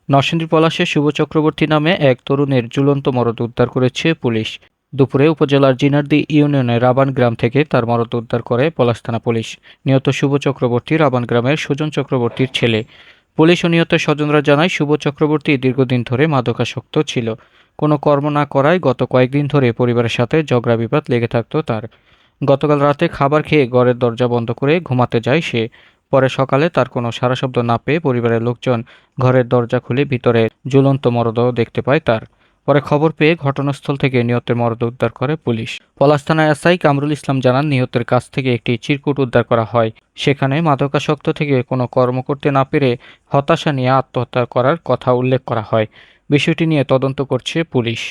নরসিংদীর পলাশে শুভ চক্রবর্তী নামে এক তরুণের ঝুলন্ত মরদেহ উদ্ধার করেছে পুলিশ। দুপুরে উপজেলার জিনারদী ইউনিয়নের রাবান গ্রাম থেকে তার মরদেহ উদ্ধার করে পলাশ থানা পুলিশ। নিহত শুভ চক্রবর্তী রাবান গ্রামের সুজন চক্রবর্তীর ছেলে। পুলিশ ও নিহতের স্বজনরা জানায়, শুভ চক্রবর্তী দীর্ঘদিন ধরে মাদকাসক্ত ছিল। কোনো কর্ম না করায় গত কয়েকদিন ধরে পরিবারের সাথে ঝগড়া বিবাদ লেগে থাকতো তার। গতকাল রাতে খাবার খেয়ে ঘরের দরজা বন্ধ করে ঘুমাতে যায় সে। পরে সকালে তার কোনো সাড়াশব্দ না পেয়ে পরিবারের লোকজন ঘরের দরজা খুলে ভিতরে ঝুলন্ত মরদেহ দেখতে পায় তার। পরে খবর পেয়ে ঘটনাস্থল থেকে নিহতের মরদেহ উদ্ধার করে পুলিশ। পলাশ থানার এসআই কামরুল ইসলাম জানান, নিহতের কাছ থেকে একটি চিরকুট উদ্ধার করা হয়। সেখানে মাদকাসক্ত থেকে কোনো কর্ম করতে না পেরে হতাশা নিয়ে আত্মহত্যা করার কথা উল্লেখ করা হয়। বিষয়টি নিয়ে তদন্ত করছে পুলিশ।